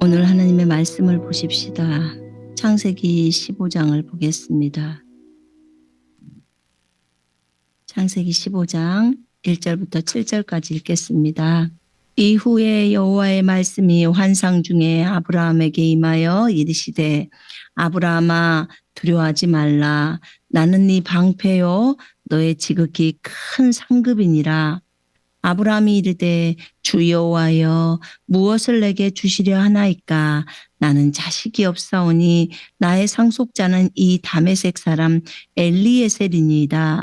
오늘 하나님의 말씀을 보십시다. 창세기 15장을 보겠습니다. 창세기 15장 1절부터 7절까지 읽겠습니다. 이후에 여호와의 말씀이 환상 중에 아브라함에게 임하여 이르시되 아브라함아 두려워하지 말라. 나는 네 방패요 너의 지극히 큰 상급이니라. 아브라함이 이르되 주 여호와여 무엇을 내게 주시려 하나이까. 나는 자식이 없사오니 나의 상속자는 이 다메섹 사람 엘리에셀이니이다.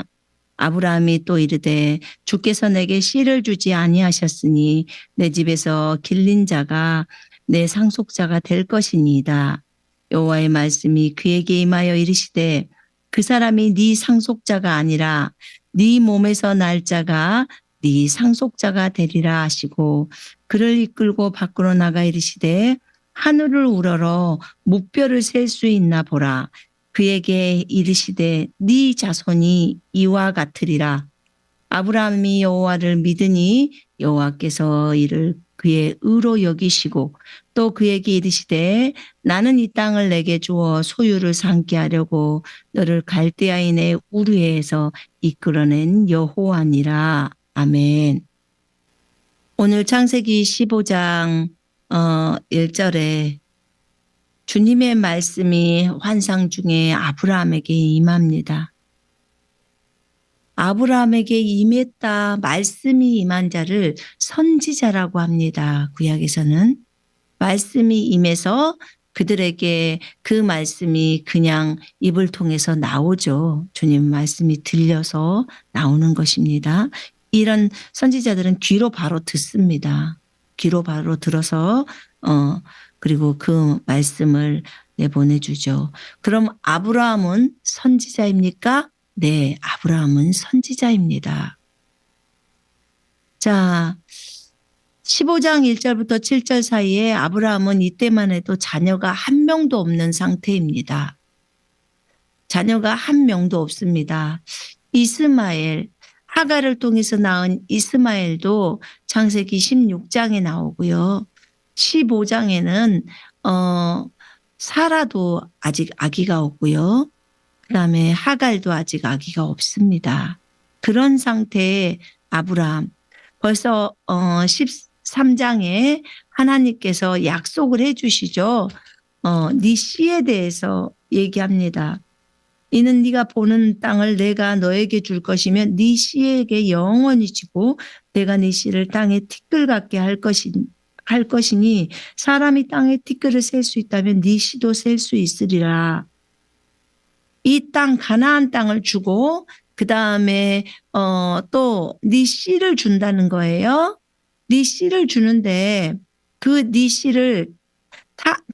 아브라함이 또 이르되 주께서 내게 씨를 주지 아니하셨으니 내 집에서 길린 자가 내 상속자가 될 것이니이다. 여호와의 말씀이 그에게 임하여 이르시되 그 사람이 네 상속자가 아니라 네 몸에서 날 자가 네 상속자가 되리라 하시고 그를 이끌고 밖으로 나가 이르시되 하늘을 우러러 무뼈를 셀 수 있나 보라. 그에게 이르시되 네 자손이 이와 같으리라. 아브라함이 여호와를 믿으니 여호와께서 이를 그의 의로 여기시고 또 그에게 이르시되 나는 이 땅을 내게 주어 소유를 삼게 하려고 너를 갈대아인의 우르에서 이끌어낸 여호와니라. 아멘. 오늘 창세기 15장 1절에 주님의 말씀이 환상 중에 아브라함에게 임합니다. 아브라함에게 임했다. 말씀이 임한 자를 선지자라고 합니다. 구약에서는 말씀이 임해서 그들에게 그 말씀이 그냥 입을 통해서 나오죠. 주님 말씀이 들려서 나오는 것입니다. 이런 선지자들은 귀로 바로 듣습니다. 귀로 바로 들어서 그리고 그 말씀을 내보내주죠. 그럼 아브라함은 선지자입니까? 네, 아브라함은 선지자입니다. 자, 15장 1절부터 7절 사이에 아브라함은 이때만 해도 자녀가 한 명도 없는 상태입니다. 자녀가 한 명도 없습니다. 이스마엘, 하갈을 통해서 낳은 이스마엘도 창세기 16장에 나오고요. 15장에는 사라도 아직 아기가 없고요. 그다음에 하갈도 아직 아기가 없습니다. 그런 상태의 아브라함. 벌써 13장에 하나님께서 약속을 해 주시죠. 네 씨에 대해서 얘기합니다. 이는 네가 보는 땅을 내가 너에게 줄 것이며 네 씨에게 영원히 주고 내가 네 씨를 땅에 티끌 같게 할 것이니 사람이 땅에 티끌을 셀 수 있다면 네 씨도 셀 수 있으리라. 이 땅 가나안 땅을 주고 그다음에 또 네 씨를 준다는 거예요. 네 씨를 주는데 그 네 씨를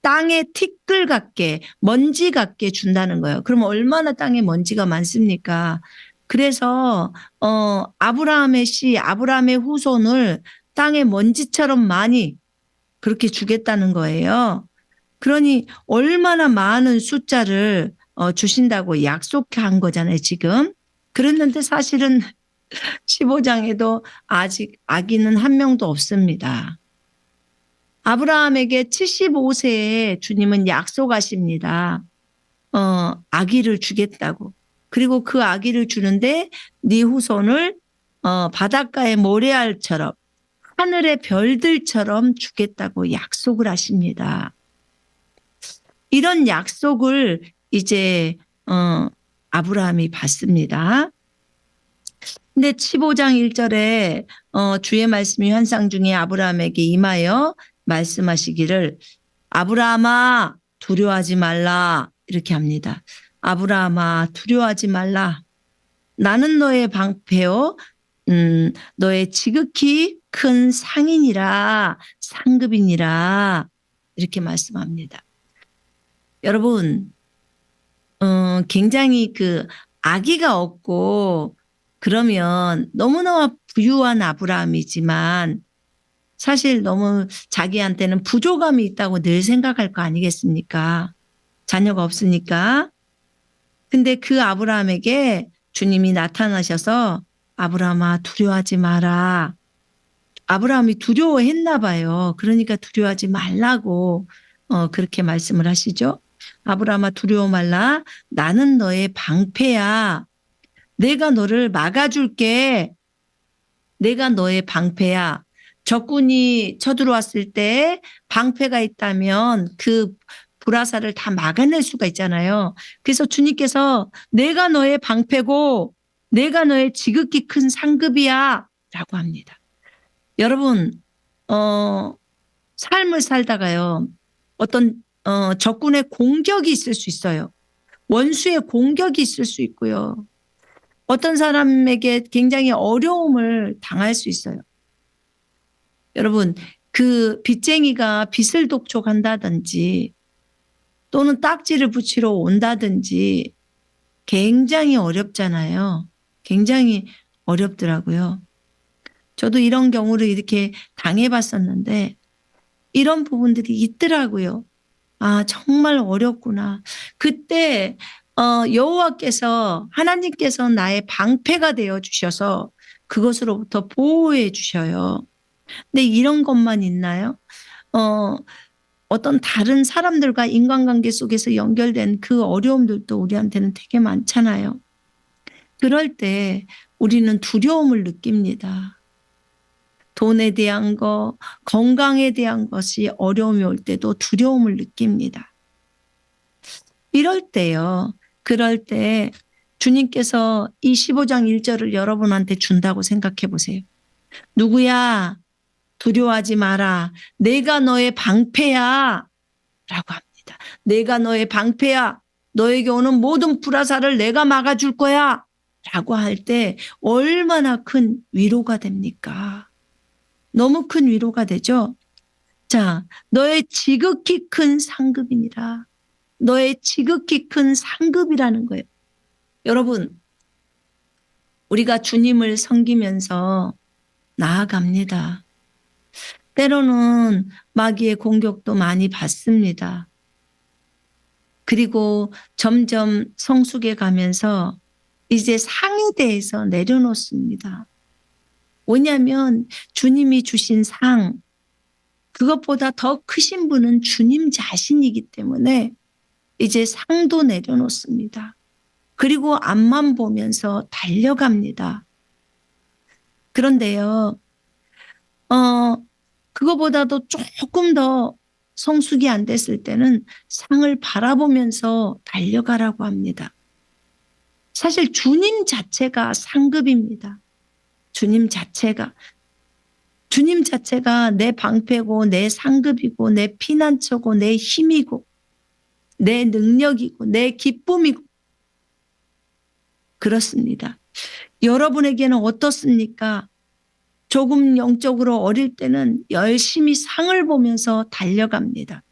땅에 티끌 같게 먼지 같게 준다는 거예요. 그럼 얼마나 땅에 먼지가 많습니까? 그래서 아브라함의 씨, 아브라함의 후손을 땅에 먼지처럼 많이 그렇게 주겠다는 거예요. 그러니 얼마나 많은 숫자를 주신다고 약속한 거잖아요, 지금. 그랬는데 사실은 15장에도 아직 아기는 한 명도 없습니다. 아브라함에게 75세에 주님은 약속하십니다. 아기를 주겠다고. 그리고 그 아기를 주는데 네 후손을 바닷가의 모래알처럼 하늘의 별들처럼 주겠다고 약속을 하십니다. 이런 약속을 이제 아브라함이 받습니다. 근데 15장 1절에 주의 말씀이 환상 중에 아브라함에게 임하여 말씀하시기를 아브라함아 두려워하지 말라 이렇게 합니다. 아브라함아 두려워하지 말라. 나는 너의 방패요 너의 지극히 큰 상인이라 상급이니라 이렇게 말씀합니다. 여러분 굉장히 그 아기가 없고 그러면 너무너무 부유한 아브라함이지만 사실 너무 자기한테는 부족함이 있다고 늘 생각할 거 아니겠습니까? 자녀가 없으니까. 근데 그 아브라함에게 주님이 나타나셔서 아브라함아 두려워하지 마라. 아브라함이 두려워했나 봐요. 그러니까 두려워하지 말라고 그렇게 말씀을 하시죠. 아브라함아 두려워 말라. 나는 너의 방패야. 내가 너를 막아줄게. 내가 너의 방패야. 적군이 쳐들어왔을 때 방패가 있다면 그 불화살을 다 막아낼 수가 있잖아요. 그래서 주님께서 내가 너의 방패고 내가 너의 지극히 큰 상급이야 라고 합니다. 여러분 삶을 살다가요. 어떤 적군의 공격이 있을 수 있어요. 원수의 공격이 있을 수 있고요. 어떤 사람에게 굉장히 어려움을 당할 수 있어요. 여러분 그 빚쟁이가 빚을 독촉한다든지 또는 딱지를 붙이러 온다든지 굉장히 어렵잖아요. 굉장히 어렵더라고요. 저도 이런 경우를 이렇게 당해봤었는데 이런 부분들이 있더라고요. 아 정말 어렵구나. 그때 여호와께서 하나님께서 나의 방패가 되어 주셔서 그것으로부터 보호해 주셔요. 근데 이런 것만 있나요? 어떤 다른 사람들과 인간관계 속에서 연결된 그 어려움들도 우리한테는 되게 많잖아요. 그럴 때 우리는 두려움을 느낍니다. 돈에 대한 거, 건강에 대한 것이 어려움이 올 때도 두려움을 느낍니다. 이럴 때요. 그럴 때 주님께서 이 15장 1절을 여러분한테 준다고 생각해 보세요. 누구야? 두려워하지 마라. 내가 너의 방패야. 라고 합니다. 내가 너의 방패야. 너에게 오는 모든 불화살을 내가 막아줄 거야. 라고 할 때 얼마나 큰 위로가 됩니까? 너무 큰 위로가 되죠? 자, 너의 지극히 큰 상급이니라. 너의 지극히 큰 상급이라는 거예요. 여러분, 우리가 주님을 섬기면서 나아갑니다. 때로는 마귀의 공격도 많이 받습니다. 그리고 점점 성숙해 가면서 이제 상에 대해서 내려놓습니다. 왜냐하면 주님이 주신 상, 그것보다 더 크신 분은 주님 자신이기 때문에 이제 상도 내려놓습니다. 그리고 앞만 보면서 달려갑니다. 그런데요, 그거보다도 조금 더 성숙이 안 됐을 때는 상을 바라보면서 달려가라고 합니다. 사실 주님 자체가 상급입니다. 주님 자체가 내 방패고 내 상급이고 내 피난처고 내 힘이고 내 능력이고 내 기쁨이고 그렇습니다. 여러분에게는 어떻습니까? 조금 영적으로 어릴 때는 열심히 상을 보면서 달려갑니다.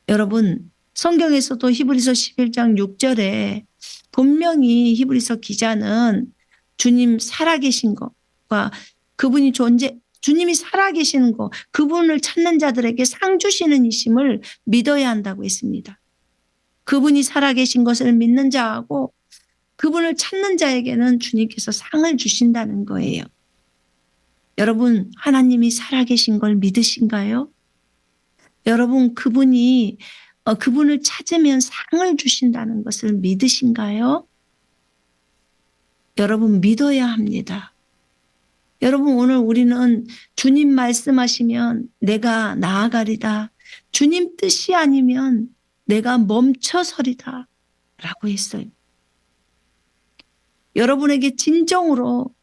여러분 성경에서도 히브리서 11장 6절에 분명히 히브리서 기자는 주님 살아계신 것과 그분이 주님이 살아계시는 것, 그분을 찾는 자들에게 상 주시는 이심을 믿어야 한다고 했습니다. 그분이 살아계신 것을 믿는 자하고 그분을 찾는 자에게는 주님께서 상을 주신다는 거예요. 여러분 하나님이 살아계신 걸 믿으신가요? 여러분 그분을 찾으면 상을 주신다는 것을 믿으신가요? 여러분 믿어야 합니다. 여러분 오늘 우리는 주님 말씀하시면 내가 나아가리다. 주님 뜻이 아니면 내가 멈춰서리다 라고 했어요. 여러분에게 진정으로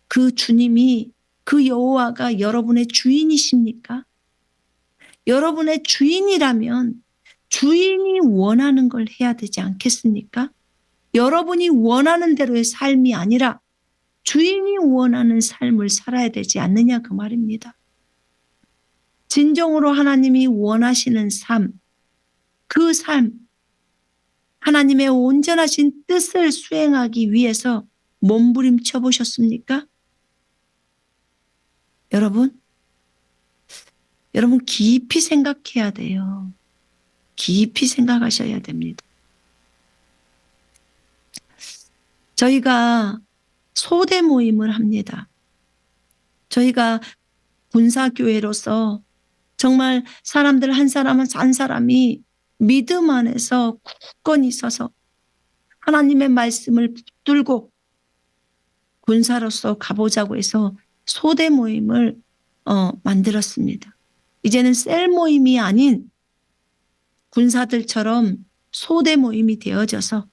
그 주님이 그 여호와가 여러분의 주인이십니까? 여러분의 주인이라면 주인이 원하는 걸 해야 되지 않겠습니까? 여러분이 원하는 대로의 삶이 아니라 주인이 원하는 삶을 살아야 되지 않느냐 그 말입니다. 진정으로 하나님이 원하시는 삶, 그 삶, 하나님의 온전하신 뜻을 수행하기 위해서 몸부림쳐 보셨습니까? 여러분 깊이 생각해야 돼요. 깊이 생각하셔야 됩니다. 저희가 소대 모임을 합니다. 저희가 군사교회로서 정말 사람들 한 사람 한 사람이 믿음 안에서 굳건히 서서 하나님의 말씀을 붙들고 군사로서 가보자고 해서 소대 모임을 만들었습니다. 이제는 셀 모임이 아닌 군사들처럼 소대 모임이 되어져서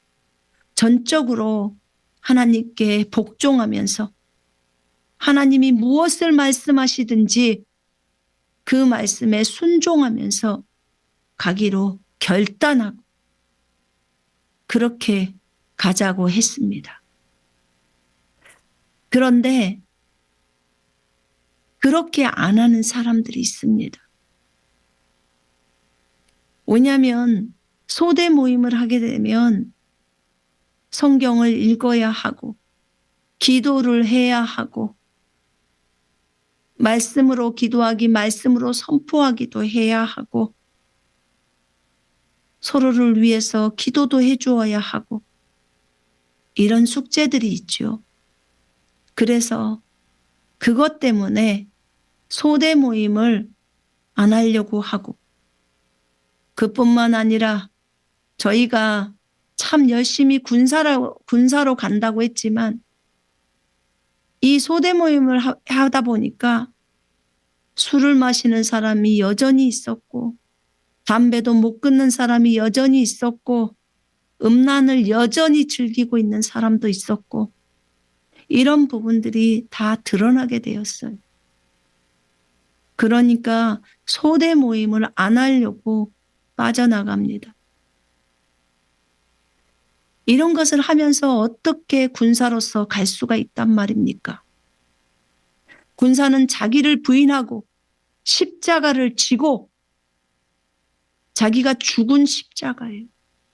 전적으로 하나님께 복종하면서 하나님이 무엇을 말씀하시든지 그 말씀에 순종하면서 가기로 결단하고 그렇게 가자고 했습니다. 그런데 그렇게 안 하는 사람들이 있습니다. 왜냐하면 소대 모임을 하게 되면 성경을 읽어야 하고 기도를 해야 하고 말씀으로 기도하기, 말씀으로 선포하기도 해야 하고 서로를 위해서 기도도 해주어야 하고 이런 숙제들이 있죠. 그래서 그것 때문에 소대 모임을 안 하려고 하고 그뿐만 아니라 저희가 참 열심히 군사로 간다고 했지만 이 소대 모임을 하다 보니까 술을 마시는 사람이 여전히 있었고 담배도 못 끊는 사람이 여전히 있었고 음란을 여전히 즐기고 있는 사람도 있었고 이런 부분들이 다 드러나게 되었어요. 그러니까 소대 모임을 안 하려고 빠져나갑니다. 이런 것을 하면서 어떻게 군사로서 갈 수가 있단 말입니까? 군사는 자기를 부인하고 십자가를 지고 자기가 죽은 십자가예요.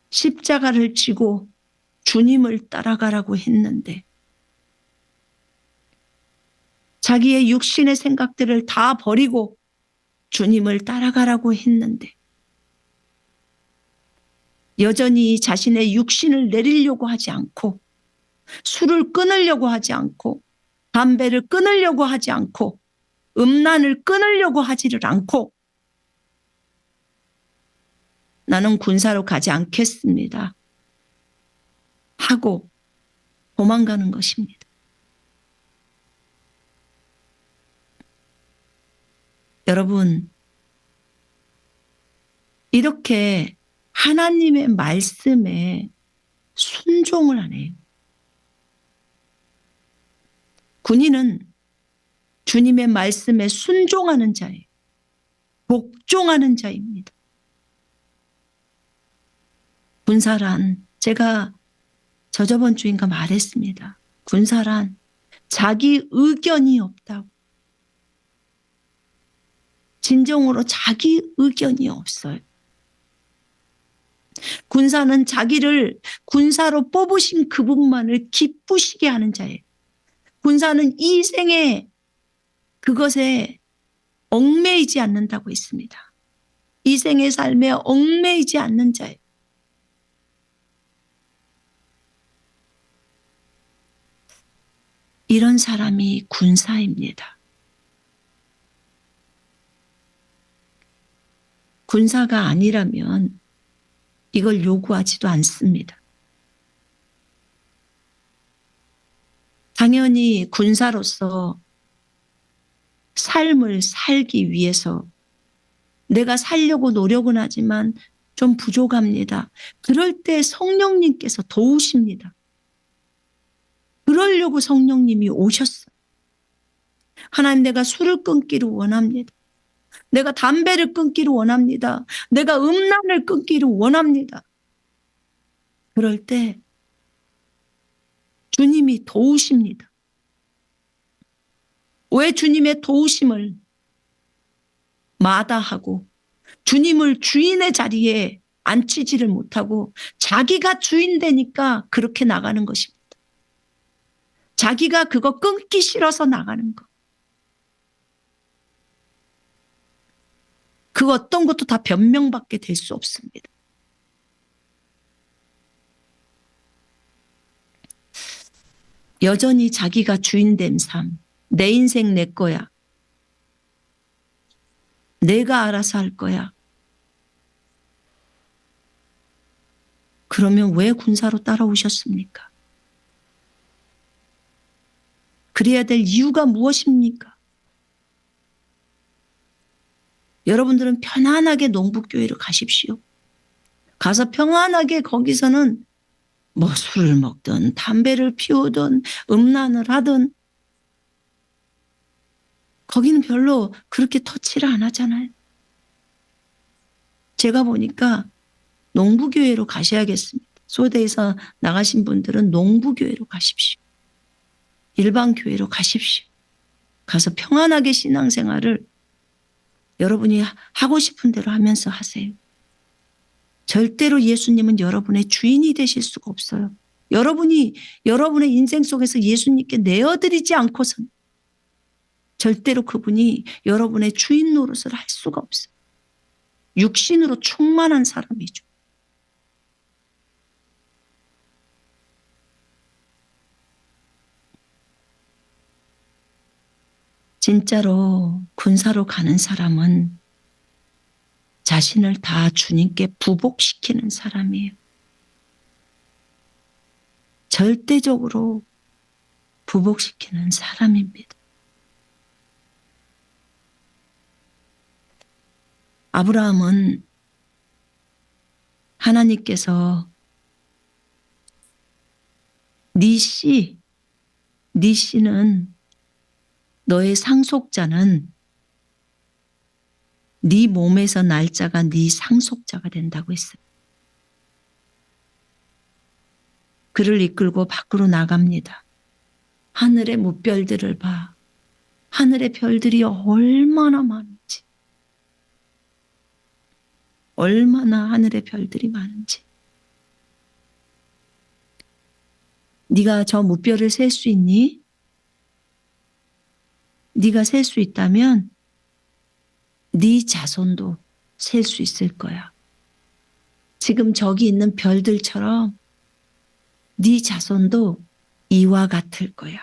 십자가를 지고 주님을 따라가라고 했는데 자기의 육신의 생각들을 다 버리고 주님을 따라가라고 했는데 여전히 자신의 육신을 내리려고 하지 않고 술을 끊으려고 하지 않고 담배를 끊으려고 하지 않고 음란을 끊으려고 하지를 않고 나는 군사로 가지 않겠습니다 하고 도망가는 것입니다. 여러분, 이렇게 하나님의 말씀에 순종을 안 해요. 군인은 주님의 말씀에 순종하는 자예요. 복종하는 자입니다. 군사란 제가 저번 주인가 말했습니다. 군사란 자기 의견이 없다고. 진정으로 자기 의견이 없어요. 군사는 자기를 군사로 뽑으신 그분만을 기쁘시게 하는 자예요. 군사는 이 생에 그것에 얽매이지 않는다고 했습니다. 이 생의 삶에 얽매이지 않는 자예요. 이런 사람이 군사입니다. 군사가 아니라면 이걸 요구하지도 않습니다. 당연히 군사로서 삶을 살기 위해서 내가 살려고 노력은 하지만 좀 부족합니다. 그럴 때 성령님께서 도우십니다. 그러려고 성령님이 오셨어요. 하나님, 내가 술을 끊기를 원합니다. 내가 담배를 끊기를 원합니다. 내가 음란을 끊기를 원합니다. 그럴 때 주님이 도우십니다. 왜 주님의 도우심을 마다하고 주님을 주인의 자리에 앉히지를 못하고 자기가 주인 되니까 그렇게 나가는 것입니다. 자기가 그거 끊기 싫어서 나가는 것. 그 어떤 것도 다 변명받게 될 수 없습니다. 여전히 자기가 주인된 삶, 내 인생 내 거야. 내가 알아서 할 거야. 그러면 왜 군사로 따라오셨습니까? 그래야 될 이유가 무엇입니까? 여러분들은 편안하게 농부교회로 가십시오. 가서 평안하게 거기서는 뭐 술을 먹든 담배를 피우든 음란을 하든 거기는 별로 그렇게 터치를 안 하잖아요. 제가 보니까 농부교회로 가셔야겠습니다. 소대에서 나가신 분들은 농부교회로 가십시오. 일반 교회로 가십시오. 가서 평안하게 신앙생활을 여러분이 하고 싶은 대로 하면서 하세요. 절대로 예수님은 여러분의 주인이 되실 수가 없어요. 여러분이 여러분의 인생 속에서 예수님께 내어드리지 않고서는 절대로 그분이 여러분의 주인 노릇을 할 수가 없어요. 육신으로 충만한 사람이죠. 진짜로 군사로 가는 사람은 자신을 다 주님께 부복시키는 사람이에요. 절대적으로 부복시키는 사람입니다. 아브라함은 하나님께서 네 씨는 너의 상속자는 네 몸에서 날 자가 네 상속자가 된다고 했어요. 그를 이끌고 밖으로 나갑니다. 하늘의 무별들을 봐. 하늘의 별들이 얼마나 많은지. 얼마나 하늘의 별들이 많은지. 네가 저 무별을 셀 수 있니? 네가 셀 수 있다면 네 자손도 셀 수 있을 거야. 지금 저기 있는 별들처럼 네 자손도 이와 같을 거야.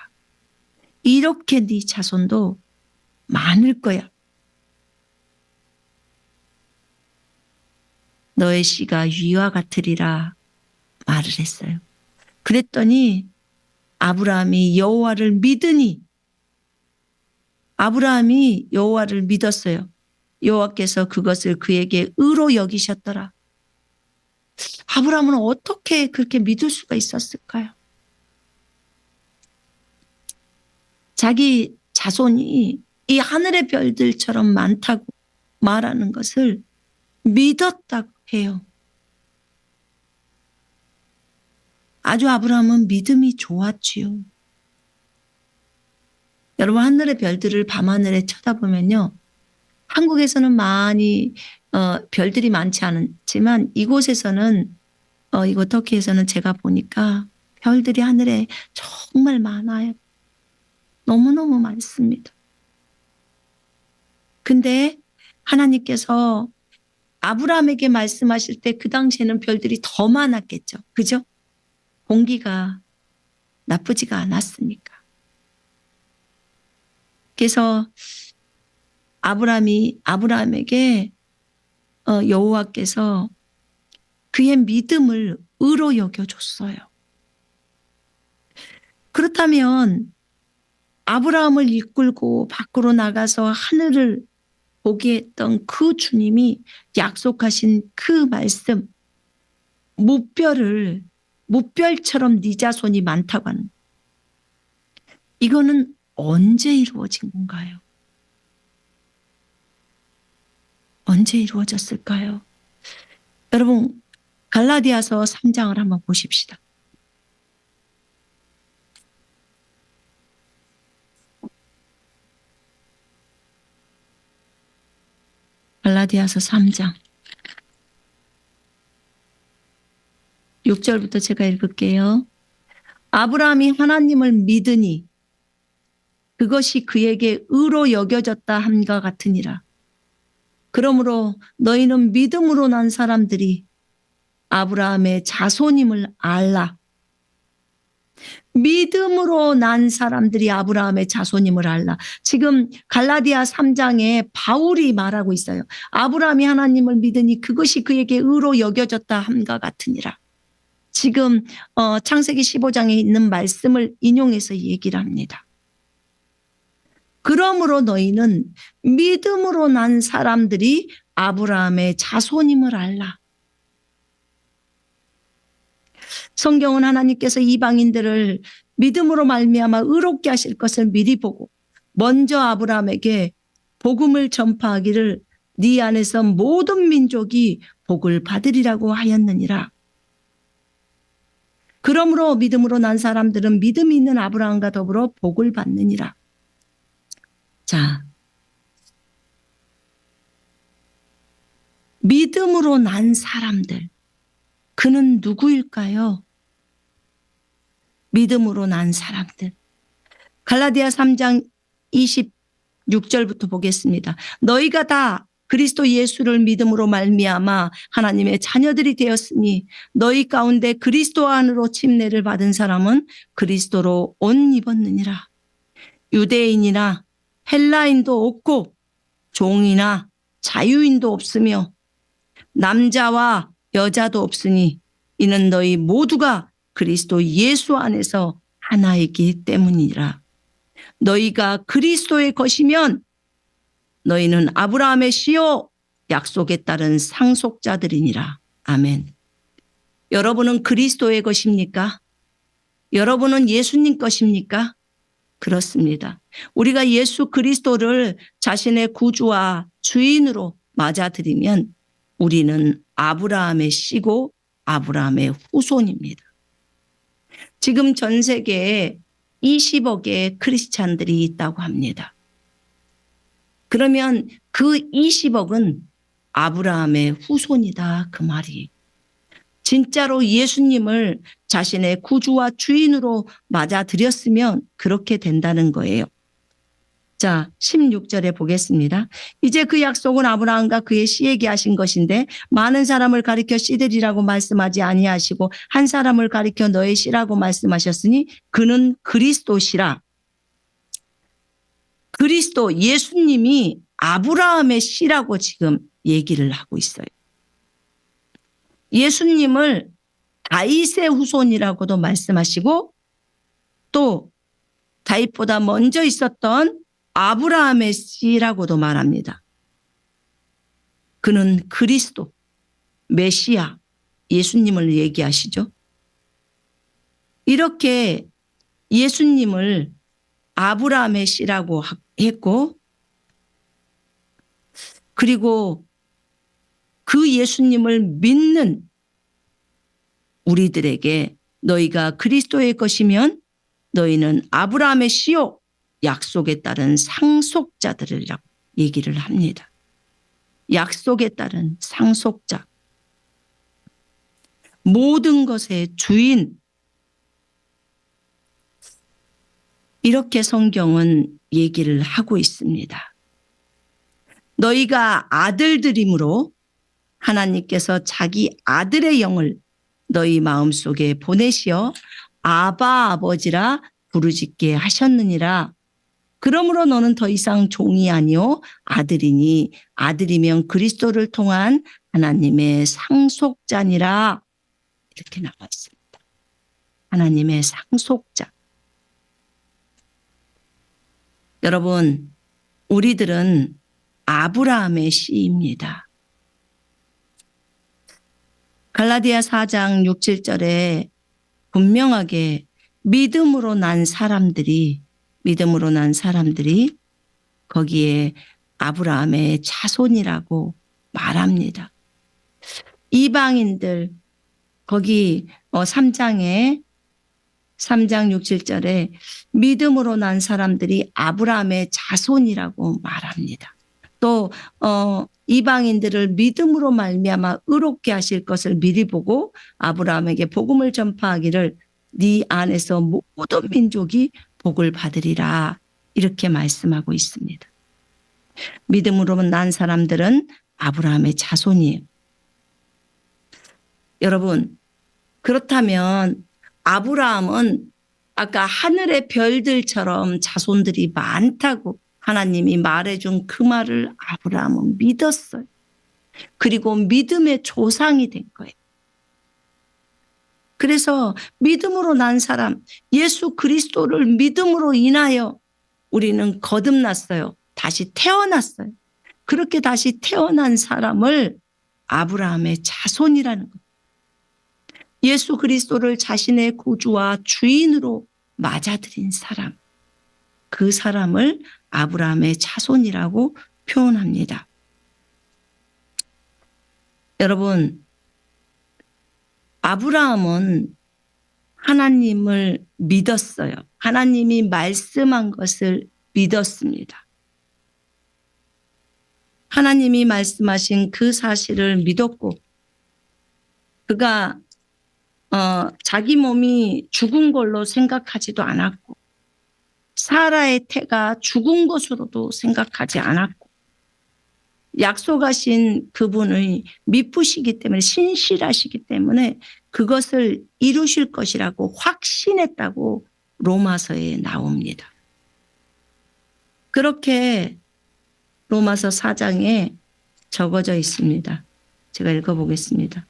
이렇게 네 자손도 많을 거야. 너의 씨가 위와 같으리라 말을 했어요. 그랬더니 아브라함이 여호와를 믿으니 아브라함이 여호와를 믿었어요. 여호와께서 그것을 그에게 의로 여기셨더라. 아브라함은 어떻게 그렇게 믿을 수가 있었을까요? 자기 자손이 이 하늘의 별들처럼 많다고 말하는 것을 믿었다고 해요. 아주 아브라함은 믿음이 좋았지요. 여러분 하늘의 별들을 밤하늘에 쳐다보면요. 한국에서는 많이 별들이 많지 않지만 이곳에서는 이곳 터키에서는 제가 보니까 별들이 하늘에 정말 많아요. 너무너무 많습니다. 근데 하나님께서 아브라함에게 말씀하실 때 그 당시에는 별들이 더 많았겠죠. 그죠? 공기가 나쁘지가 않았으니까. 그래서 아브라함에게 여호와께서 그의 믿음을 의로 여겨줬어요. 그렇다면 아브라함을 이끌고 밖으로 나가서 하늘을 보게 했던 그 주님이 약속하신 그 말씀, 무별처럼 네 자손이 많다고 하는, 이거는 언제 이루어진 건가요? 언제 이루어졌을까요? 여러분 갈라디아서 3장을 한번 보십시다. 갈라디아서 3장 6절부터 제가 읽을게요. 아브라함이 하나님을 믿으니 그것이 그에게 의로 여겨졌다 함과 같으니라. 그러므로 너희는 믿음으로 난 사람들이 아브라함의 자손임을 알라. 믿음으로 난 사람들이 아브라함의 자손임을 알라. 지금 갈라디아 3장에 바울이 말하고 있어요. 아브라함이 하나님을 믿으니 그것이 그에게 의로 여겨졌다 함과 같으니라. 지금 창세기 15장에 있는 말씀을 인용해서 얘기를 합니다. 그러므로 너희는 믿음으로 난 사람들이 아브라함의 자손임을 알라. 성경은 하나님께서 이방인들을 믿음으로 말미암아 의롭게 하실 것을 미리 보고 먼저 아브라함에게 복음을 전파하기를 네 안에서 모든 민족이 복을 받으리라고 하였느니라. 그러므로 믿음으로 난 사람들은 믿음이 있는 아브라함과 더불어 복을 받느니라. 자, 믿음으로 난 사람들, 그는 누구일까요? 믿음으로 난 사람들. 갈라디아 3장 26절부터 보겠습니다. 너희가 다 그리스도 예수를 믿음으로 말미암아 하나님의 자녀들이 되었으니 너희 가운데 그리스도 안으로 침례를 받은 사람은 그리스도로 옷 입었느니라. 유대인이나 헬라인도 없고 종이나 자유인도 없으며 남자와 여자도 없으니 이는 너희 모두가 그리스도 예수 안에서 하나이기 때문이라. 너희가 그리스도의 것이면 너희는 아브라함의 씨요 약속에 따른 상속자들이니라. 아멘. 여러분은 그리스도의 것입니까? 여러분은 예수님 것입니까? 그렇습니다. 우리가 예수 그리스도를 자신의 구주와 주인으로 맞아들이면 우리는 아브라함의 씨고 아브라함의 후손입니다. 지금 전 세계에 20억의 크리스찬들이 있다고 합니다. 그러면 그 20억은 아브라함의 후손이다 그 말이. 진짜로 예수님을 자신의 구주와 주인으로 맞아들였으면 그렇게 된다는 거예요. 자, 16절에 보겠습니다. 이제 그 약속은 아브라함과 그의 씨에게 하신 것인데 많은 사람을 가리켜 씨들이라고 말씀하지 아니하시고 한 사람을 가리켜 너의 씨라고 말씀하셨으니 그는 그리스도시라. 그리스도 예수님이 아브라함의 씨라고 지금 얘기를 하고 있어요. 예수님을 다윗의 후손이라고도 말씀하시고 또 다윗보다 먼저 있었던 아브라함의 씨라고도 말합니다. 그는 그리스도, 메시아, 예수님을 얘기하시죠. 이렇게 예수님을 아브라함의 씨라고 했고 그리고 그 예수님을 믿는 우리들에게 너희가 그리스도의 것이면 너희는 아브라함의 씨요 약속에 따른 상속자들이라고 얘기를 합니다. 약속에 따른 상속자. 모든 것의 주인. 이렇게 성경은 얘기를 하고 있습니다. 너희가 아들들이므로 하나님께서 자기 아들의 영을 너희 마음속에 보내시어 아바 아버지라 부르짖게 하셨느니라. 그러므로 너는 더 이상 종이 아니요 아들이니 아들이면 그리스도를 통한 하나님의 상속자니라. 이렇게 나와 있습니다. 하나님의 상속자. 여러분, 우리들은 아브라함의 씨입니다. 갈라디아 4장 6, 7절에 분명하게 믿음으로 난 사람들이 거기에 아브라함의 자손이라고 말합니다. 이방인들 거기 3장 6, 7절에 믿음으로 난 사람들이 아브라함의 자손이라고 말합니다. 또 이방인들을 믿음으로 말미암아 의롭게 하실 것을 미리 보고 아브라함에게 복음을 전파하기를 네 안에서 모든 민족이 복을 받으리라 이렇게 말씀하고 있습니다. 믿음으로 난 사람들은 아브라함의 자손이에요. 여러분, 그렇다면 아브라함은 아까 하늘의 별들처럼 자손들이 많다고 하나님이 말해준 그 말을 아브라함은 믿었어요. 그리고 믿음의 조상이 된 거예요. 그래서 믿음으로 난 사람, 예수 그리스도를 믿음으로 인하여 우리는 거듭났어요. 다시 태어났어요. 그렇게 다시 태어난 사람을 아브라함의 자손이라는 거예요. 예수 그리스도를 자신의 구주와 주인으로 맞아들인 사람, 그 사람을 아브라함의 자손이라고 표현합니다. 여러분, 아브라함은 하나님을 믿었어요. 하나님이 말씀한 것을 믿었습니다. 하나님이 말씀하신 그 사실을 믿었고, 그가 자기 몸이 죽은 걸로 생각하지도 않았고, 사라의 태가 죽은 것으로도 생각하지 않았고, 약속하신 그분의 미쁘시기 때문에, 신실하시기 때문에 그것을 이루실 것이라고 확신했다고 로마서에 나옵니다. 그렇게 로마서 4장에 적어져 있습니다. 제가 읽어보겠습니다.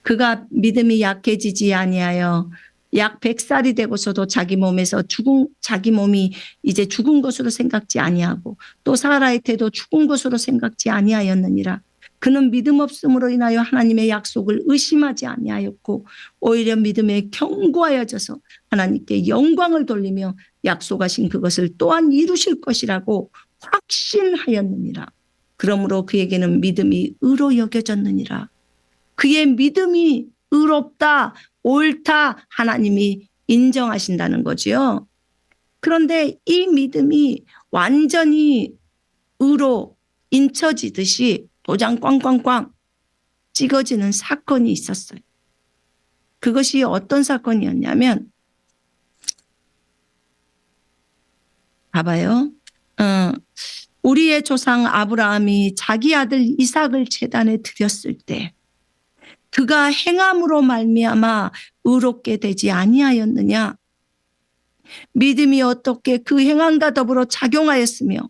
그가 믿음이 약해지지 아니하여 약 100살이 되고서도 자기 몸이 이제 죽은 것으로 생각지 아니하고 또 사라의 태도 죽은 것으로 생각지 아니하였느니라. 그는 믿음 없음으로 인하여 하나님의 약속을 의심하지 아니하였고 오히려 믿음에 견고하여져서 하나님께 영광을 돌리며 약속하신 그것을 또한 이루실 것이라고 확신하였느니라. 그러므로 그에게는 믿음이 의로 여겨졌느니라. 그의 믿음이 의롭다, 옳다 하나님이 인정하신다는 거지요. 그런데 이 믿음이 완전히 의로 인쳐지듯이 도장 꽝꽝꽝 찍어지는 사건이 있었어요. 그것이 어떤 사건이었냐면, 봐봐요. 우리의 조상 아브라함이 자기 아들 이삭을 제단에 드렸을 때 그가 행함으로 말미암아 의롭게 되지 아니하였느냐? 믿음이 어떻게 그 행함과 더불어 작용하였으며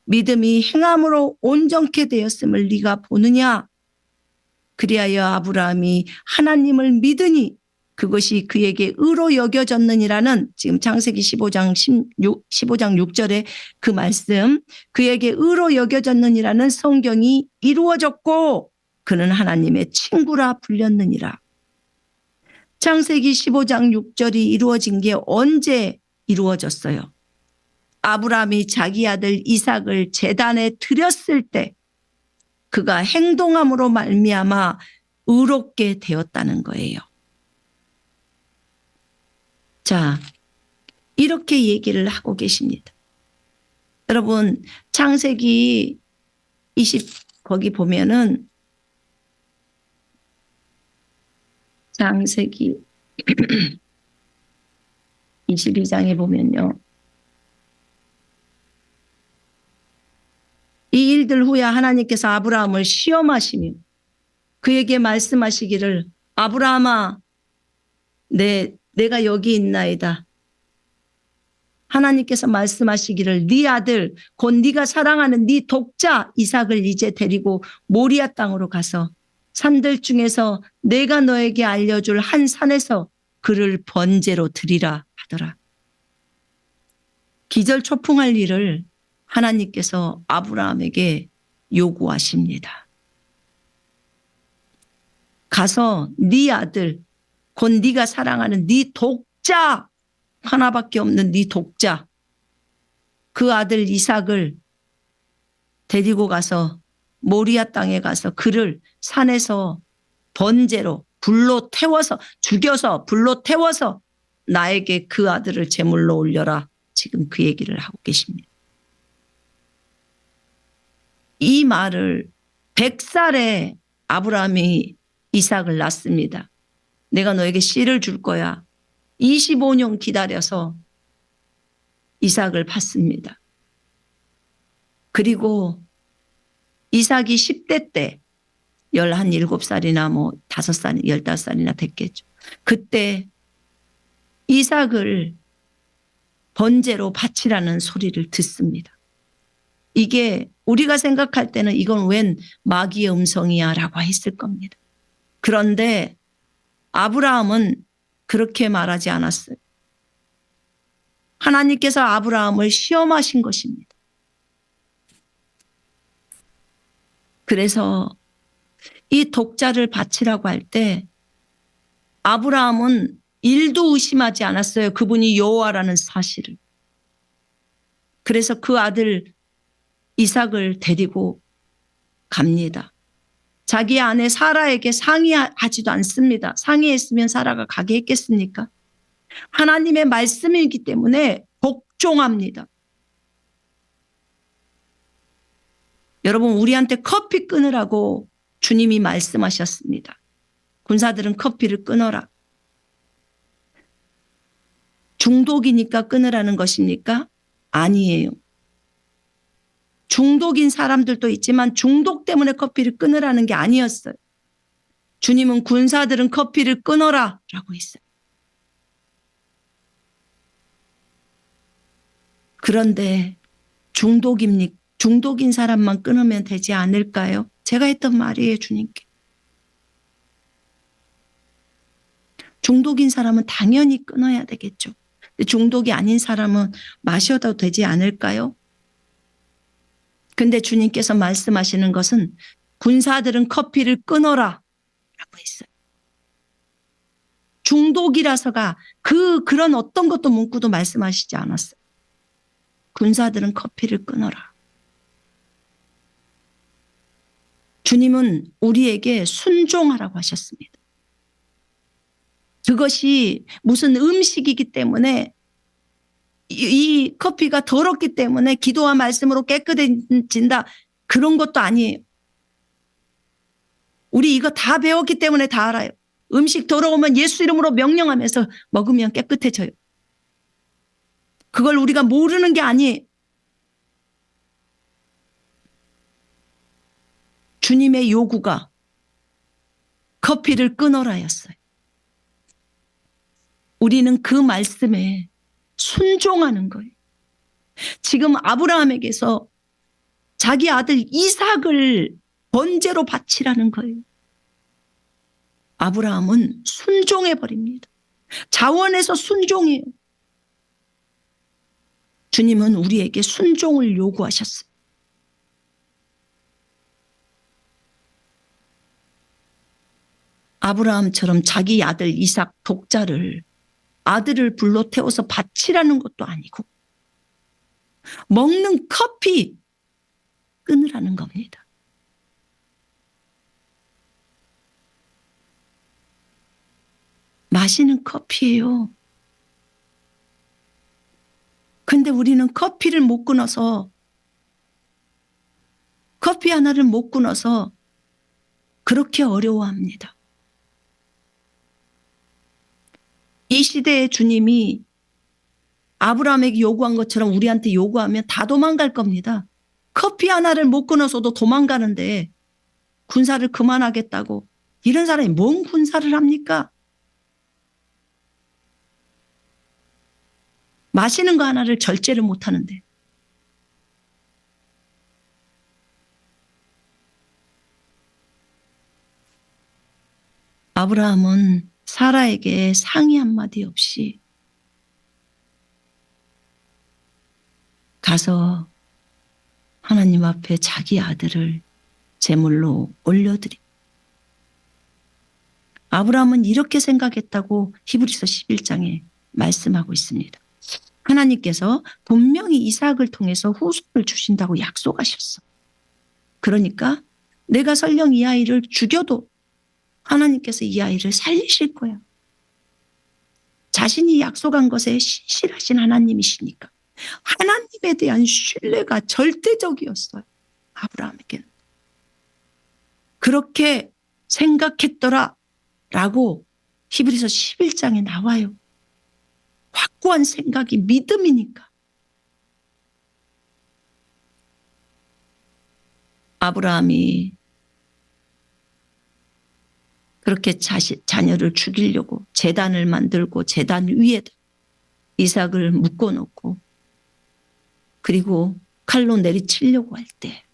믿음이 행함으로 온전케 되었음을 네가 보느냐? 그리하여 아브라함이 하나님을 믿으니 그것이 그에게 의로 여겨졌느니라는 지금 창세기 15장 6절에 그 말씀, 그에게 의로 여겨졌느니라는 성경이 이루어졌고 그는 하나님의 친구라 불렸느니라. 창세기 15장 6절이 이루어진 게 언제 이루어졌어요? 아브라함이 자기 아들 이삭을 제단에 드렸을 때 그가 행동함으로 말미암아 의롭게 되었다는 거예요. 자, 이렇게 얘기를 하고 계십니다. 여러분, 창세기 20 거기 보면은 창세기 22장에 보면요. 이 일들 후에 하나님께서 아브라함을 시험하시며 그에게 말씀하시기를 아브라함아 내가 여기 있나이다. 하나님께서 말씀하시기를 네 아들 곧 네가 사랑하는 네 독자 이삭을 이제 데리고 모리아 땅으로 가서 산들 중에서 내가 너에게 알려줄 한 산에서 그를 번제로 드리라 하더라. 기절초풍할 일을 하나님께서 아브라함에게 요구하십니다. 가서 네 아들 곧 네가 사랑하는 네 독자 하나밖에 없는 네 독자 그 아들 이삭을 데리고 가서 모리아 땅에 가서 그를 산에서 번제로 불로 태워서 죽여서 불로 태워서 나에게 그 아들을 제물로 올려라. 지금 그 얘기를 하고 계십니다. 이 말을 100살에 아브라함이 이삭을 낳습니다. 내가 너에게 씨를 줄 거야. 25년 기다려서 이삭을 받습니다. 그리고 이삭이 10대 때 17살이나 뭐 5살, 15살이나 됐겠죠. 그때 이삭을 번제로 바치라는 소리를 듣습니다. 이게 우리가 생각할 때는 이건 웬 마귀의 음성이야 라고 했을 겁니다. 그런데 아브라함은 그렇게 말하지 않았어요. 하나님께서 아브라함을 시험하신 것입니다. 그래서 이 독자를 바치라고 할 때 아브라함은 일도 의심하지 않았어요. 그분이 여호와라는 사실을. 그래서 그 아들 이삭을 데리고 갑니다. 자기 아내 사라에게 상의하지도 않습니다. 상의했으면 사라가 가게 했겠습니까? 하나님의 말씀이기 때문에 복종합니다. 여러분, 우리한테 커피 끊으라고 주님이 말씀하셨습니다. 군사들은 커피를 끊어라. 중독이니까 끊으라는 것입니까? 아니에요. 중독인 사람들도 있지만 중독 때문에 커피를 끊으라는 게 아니었어요. 주님은 군사들은 커피를 끊어라 라고 했어요. 그런데 중독인 사람만 끊으면 되지 않을까요? 제가 했던 말이에요, 주님께. 중독인 사람은 당연히 끊어야 되겠죠. 중독이 아닌 사람은 마셔도 되지 않을까요? 근데 주님께서 말씀하시는 것은 군사들은 커피를 끊어라 라고 했어요. 중독이라서가 그런 어떤 것도 문구도 말씀하시지 않았어요. 군사들은 커피를 끊어라. 주님은 우리에게 순종하라고 하셨습니다. 그것이 무슨 음식이기 때문에 이 커피가 더럽기 때문에 기도와 말씀으로 깨끗해진다. 그런 것도 아니에요. 우리 이거 다 배웠기 때문에 다 알아요. 음식 더러우면 예수 이름으로 명령하면서 먹으면 깨끗해져요. 그걸 우리가 모르는 게 아니에요. 주님의 요구가 커피를 끊어라였어요. 우리는 그 말씀에 순종하는 거예요. 지금 아브라함에게서 자기 아들 이삭을 번제로 바치라는 거예요. 아브라함은 순종해 버립니다. 자원해서 순종해요. 주님은 우리에게 순종을 요구하셨어요. 아브라함처럼 자기 아들 이삭 독자를 아들을 불러 태워서 바치라는 것도 아니고 먹는 커피 끊으라는 겁니다. 마시는 커피예요. 근데 우리는 커피를 못 끊어서 커피 하나를 못 끊어서 그렇게 어려워합니다. 이 시대의 주님이 아브라함에게 요구한 것처럼 우리한테 요구하면 다 도망갈 겁니다. 커피 하나를 못 끊어서도 도망가는데 군사를 그만하겠다고. 이런 사람이 뭔 군사를 합니까? 마시는 거 하나를 절제를 못하는데. 아브라함은 사라에게 상의 한마디 없이 가서 하나님 앞에 자기 아들을 제물로 올려드리. 아브라함은 이렇게 생각했다고 히브리서 11장에 말씀하고 있습니다. 하나님께서 분명히 이삭을 통해서 후손을 주신다고 약속하셨어. 그러니까 내가 설령 이 아이를 죽여도 하나님께서 이 아이를 살리실 거야. 자신이 약속한 것에 신실하신 하나님이시니까 하나님에 대한 신뢰가 절대적이었어요. 아브라함에게는. 그렇게 생각했더라 라고 히브리서 11장에 나와요. 확고한 생각이 믿음이니까. 아브라함이 그렇게 자녀를 죽이려고 제단을 만들고 제단 위에다 이삭을 묶어놓고 그리고 칼로 내리치려고 할 때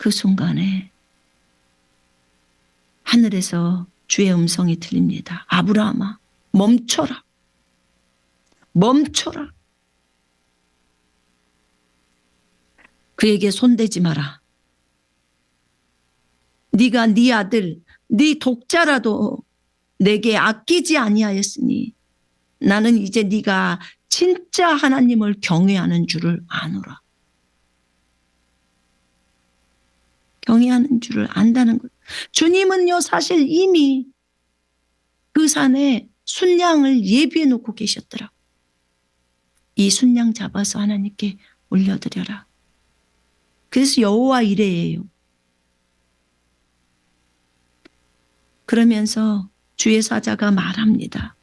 그 순간에 하늘에서 주의 음성이 들립니다. 아브라함아, 멈춰라. 멈춰라. 그에게 손대지 마라. 네가 네 아들, 네 독자라도 내게 아끼지 아니하였으니 나는 이제 네가 진짜 하나님을 경외하는 줄을 아노라. 경외하는 줄을 안다는 것. 주님은요 사실 이미 그 산에 순양을 예비해 놓고 계셨더라. 이 순양 잡아서 하나님께 올려드려라. 그래서 여호와 이레예요. 그러면서 주의 사자가 말합니다.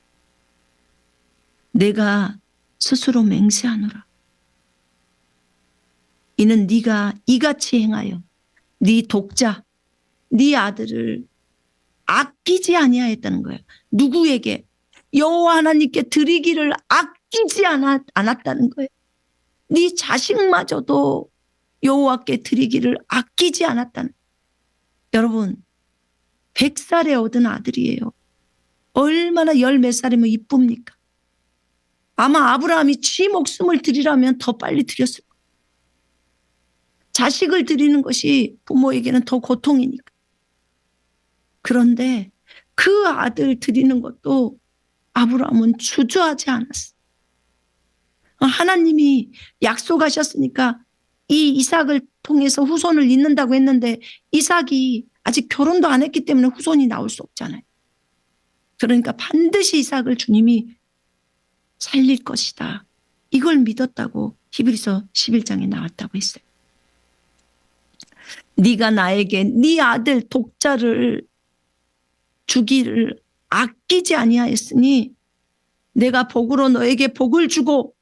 내가 스스로 맹세하노라. 이는 네가 이같이 행하여 네 독자, 네 아들을 아끼지 아니하였다는 거예요. 누구에게? 여호와 하나님께 드리기를 아끼지 않았다는 거예요. 네 자식마저도 여호와께 드리기를 아끼지 않았다는 거예요. 여러분 100살에 얻은 아들이에요. 얼마나 10몇 살이면 이쁩니까? 아마 아브라함이 지 목숨을 드리라면 더 빨리 드렸을 거예요. 자식을 드리는 것이 부모에게는 더 고통이니까. 그런데 그 아들 드리는 것도 아브라함은 주저하지 않았어. 하나님이 약속하셨으니까 이 이삭을 통해서 후손을 잇는다고 했는데 이삭이 아직 결혼도 안 했기 때문에 후손이 나올 수 없잖아요. 그러니까 반드시 이삭을 주님이 살릴 것이다. 이걸 믿었다고 히브리서 11장에 나왔다고 했어요. 네가 나에게 네 아들 독자를 주기를 아끼지 아니하였으니 내가 복으로 너에게 복을 주고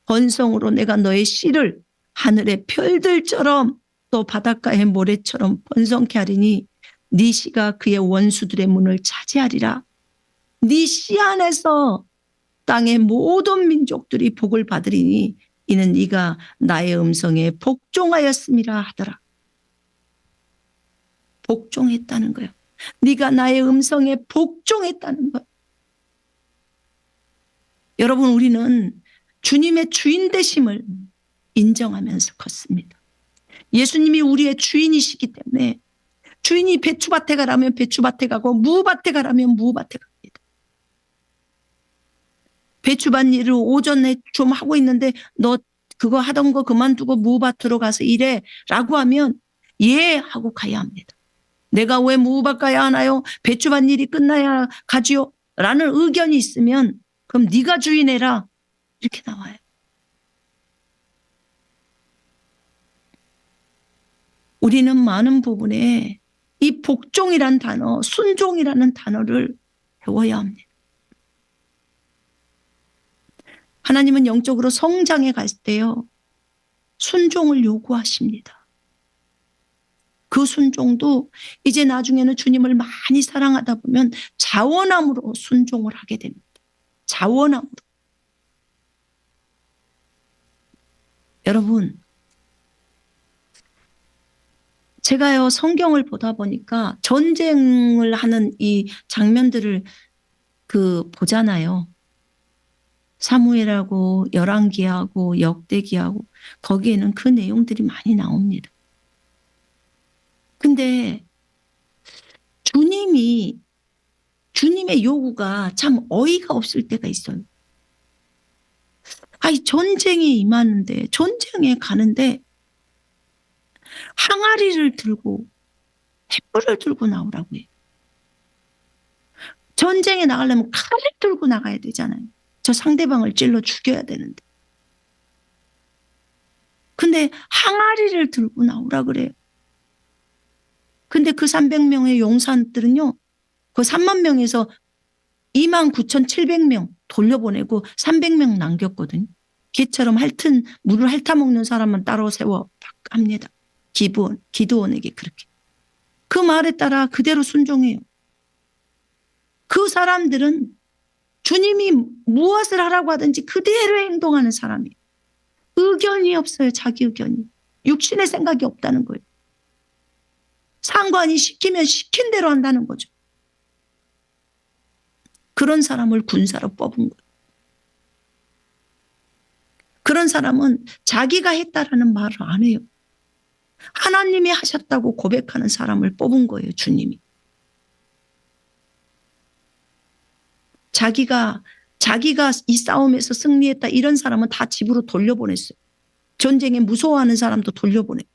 번성으로 내가 너의 씨를 하늘의 별들처럼 또 바닷가의 모래처럼 번성케 하리니 네 씨가 그의 원수들의 문을 차지하리라. 네 씨 안에서 땅의 모든 민족들이 복을 받으리니 이는 네가 나의 음성에 복종하였음이라 하더라. 복종했다는 거예요. 네가 나의 음성에 복종했다는 거예요. 여러분 우리는 주님의 주인 되심을 인정하면서 걷습니다. 예수님이 우리의 주인이시기 때문에 주인이 배추밭에 가라면 배추밭에 가고 무밭에 가라면 무밭에 갑니다. 배추밭 일을 오전에 좀 하고 있는데 너 그거 하던 거 그만두고 무밭으로 가서 일해 라고 하면 예 하고 가야 합니다. 내가 왜 무밭 가야 하나요? 배추밭 일이 끝나야 가지요? 라는 의견이 있으면 그럼 네가 주인해라 이렇게 나와요. 우리는 많은 부분에 이 복종이란 단어, 순종이라는 단어를 배워야 합니다. 하나님은 영적으로 성장해 갈 때요. 순종을 요구하십니다. 그 순종도 이제 나중에는 주님을 많이 사랑하다 보면 자원함으로 순종을 하게 됩니다. 자원함으로. 여러분 제가요 성경을 보다 보니까 전쟁을 하는 이 장면들을 보잖아요. 사무엘하고 열왕기하고 역대기하고 거기에는 그 내용들이 많이 나옵니다. 근데 주님의 요구가 참 어이가 없을 때가 있어요. 아니 전쟁에 임하는데 전쟁에 가는데 항아리를 들고 횃불을 들고 나오라고 해요. 전쟁에 나가려면 칼을 들고 나가야 되잖아요. 저 상대방을 찔러 죽여야 되는데. 근데 항아리를 들고 나오라 그래요. 근데 그 300명의 용사들은요. 그 3만 명에서 29,700명 돌려보내고 300명 남겼거든요. 개처럼 물을 핥아먹는 사람만 따로 세워 합니다. 기드온에게 그렇게. 그 말에 따라 그대로 순종해요. 그 사람들은 주님이 무엇을 하라고 하든지 그대로 행동하는 사람이에요. 의견이 없어요. 자기 의견이. 육신의 생각이 없다는 거예요. 상관이 시키면 시킨 대로 한다는 거죠. 그런 사람을 군사로 뽑은 거예요. 그런 사람은 자기가 했다라는 말을 안 해요. 하나님이 하셨다고 고백하는 사람을 뽑은 거예요. 주님이. 자기가 이 싸움에서 승리했다 이런 사람은 다 집으로 돌려보냈어요. 전쟁에 무서워하는 사람도 돌려보내요.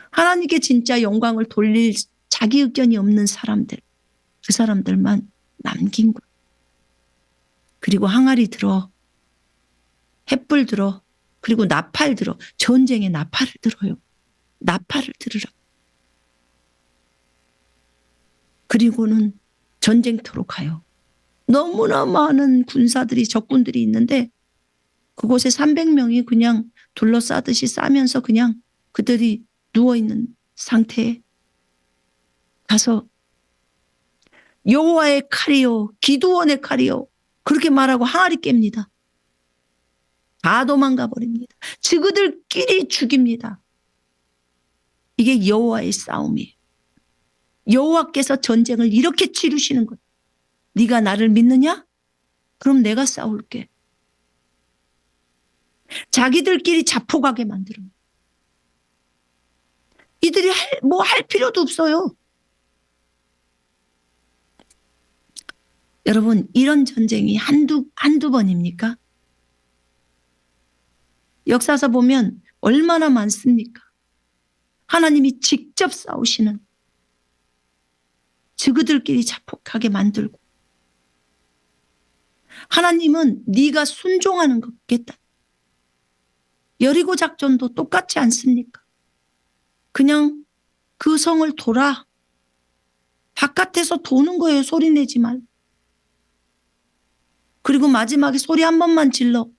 하나님께 진짜 영광을 돌릴 자기 의견이 없는 사람들, 그 사람들만 남긴 거예요. 그리고 항아리 들어, 횃불 들어, 그리고 나팔 들어. 전쟁에 나팔을 들어요. 나팔을 들으라. 그리고는 전쟁터로 가요. 너무나 많은 군사들이 적군들이 있는데 그곳에 300명이 그냥 둘러싸듯이 싸면서 그냥 그들이 누워있는 상태에 가서 여호와의 칼이요 기드온의 칼이요 그렇게 말하고 항아리 깹니다. 다 도망가 버립니다. 그들끼리 죽입니다. 이게 여호와의 싸움이에요. 여호와께서 전쟁을 이렇게 치르시는 거예요. 네가 나를 믿느냐? 그럼 내가 싸울게. 자기들끼리 자폭하게 만들어요. 이들이 뭐 할 필요도 없어요. 여러분, 이런 전쟁이 한두 번입니까? 역사서 보면 얼마나 많습니까? 하나님이 직접 싸우시는, 그들끼리 자폭하게 만들고, 하나님은 네가 순종하는 거겠다. 여리고 작전도 똑같지 않습니까? 그냥 그 성을 돌아. 바깥에서 도는 거예요. 소리 내지 말. 그리고 마지막에 소리 한 번만 질러.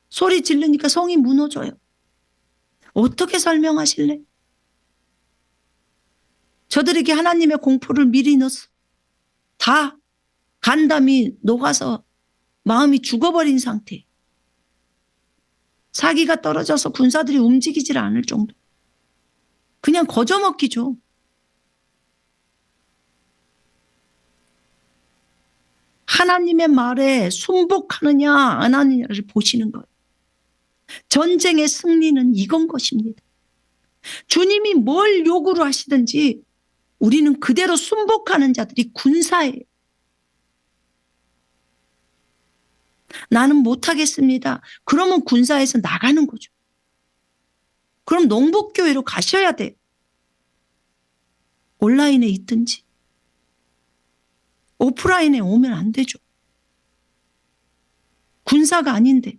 소리 지르니까 성이 무너져요. 어떻게 설명하실래? 저들에게 하나님의 공포를 미리 넣었어. 다 간담이 녹아서 마음이 죽어버린 상태. 사기가 떨어져서 군사들이 움직이질 않을 정도. 그냥 거저먹기죠. 하나님의 말에 순복하느냐 안 하느냐를 보시는 거예요. 전쟁의 승리는 이건 것입니다. 주님이 뭘 요구를 하시든지 우리는 그대로 순복하는 자들이 군사예요. 나는 못하겠습니다. 그러면 군사에서 나가는 거죠. 그럼 농복교회로 가셔야 돼. 온라인에 있든지. 오프라인에 오면 안 되죠. 군사가 아닌데.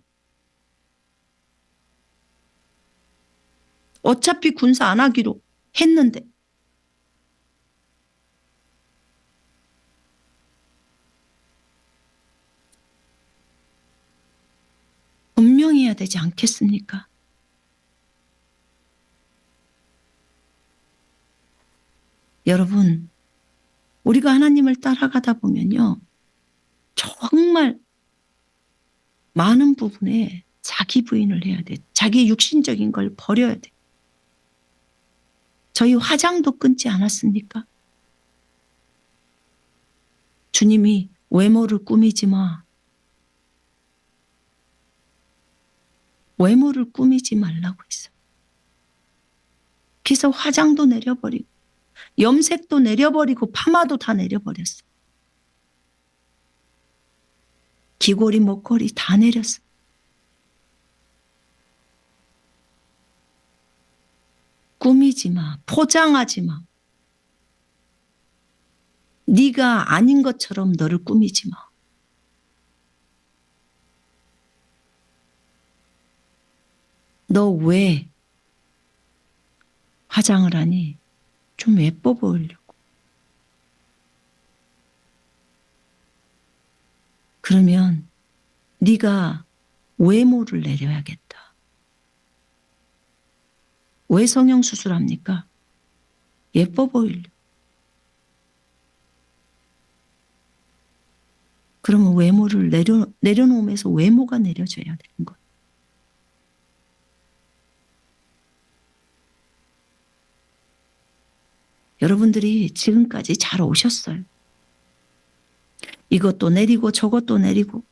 어차피 군사 안 하기로 했는데. 분명해야 되지 않겠습니까? 여러분, 우리가 하나님을 따라가다 보면요. 정말 많은 부분에 자기 부인을 해야 돼. 자기 육신적인 걸 버려야 돼. 저희 화장도 끊지 않았습니까? 주님이 외모를 꾸미지 마. 외모를 꾸미지 말라고 했어요. 그래서 화장도 내려버리고 염색도 내려버리고 파마도 다 내려버렸어. 귀걸이 목걸이 다 내렸어. 꾸미지 마. 포장하지 마. 네가 아닌 것처럼 너를 꾸미지 마. 너 왜 화장을 하니? 좀 예뻐 보이려고. 그러면 네가 외모를 내려야겠다. 왜 성형수술합니까? 예뻐 보이려고. 그러면 외모를 내려놓으면서 외모가 내려져야 되는 거예요. 여러분들이 지금까지 잘 오셨어요. 이것도 내리고 저것도 내리고.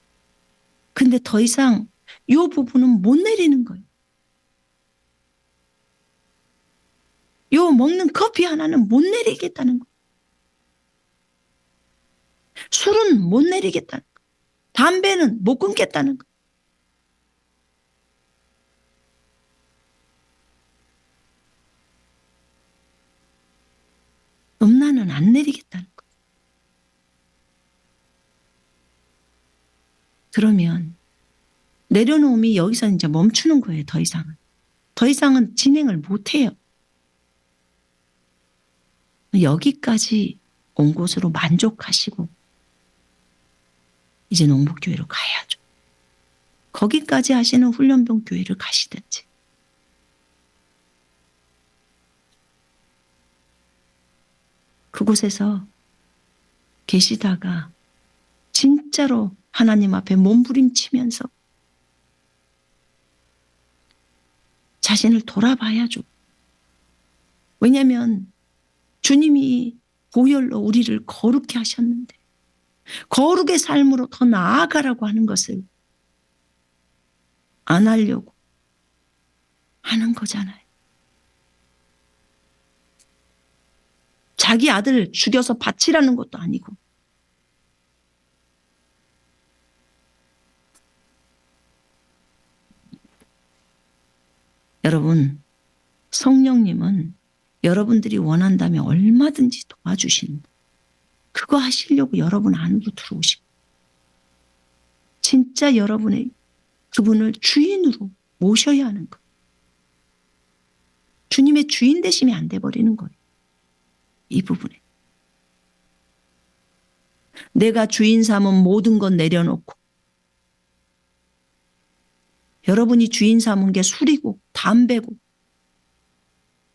근데 더 이상 이 부분은 못 내리는 거예요. 요 먹는 커피 하나는 못 내리겠다는 거예요. 술은 못 내리겠다는 거예요. 담배는 못 끊겠다는 거예요. 음란은 안 내리겠다는 거예요. 그러면 내려놓음이 여기서 이제 멈추는 거예요. 더 이상은. 더 이상은 진행을 못 해요. 여기까지 온 곳으로 만족하시고 이제 농복교회로 가야죠. 거기까지 하시는 훈련병 교회를 가시든지. 그곳에서 계시다가 진짜로 하나님 앞에 몸부림치면서 자신을 돌아봐야죠. 왜냐하면 주님이 보혈로 우리를 거룩히 하셨는데 거룩의 삶으로 더 나아가라고 하는 것을 안 하려고 하는 거잖아요. 자기 아들 죽여서 바치라는 것도 아니고. 여러분, 성령님은 여러분들이 원한다면 얼마든지 도와주시는 거예요. 그거 하시려고 여러분 안으로 들어오시고 진짜 여러분의 그분을 주인으로 모셔야 하는 거예요. 주님의 주인 되심이 안 돼버리는 거예요. 이 부분에. 내가 주인 삼은 모든 건 내려놓고 여러분이 주인 삼은 게 술이고 담배고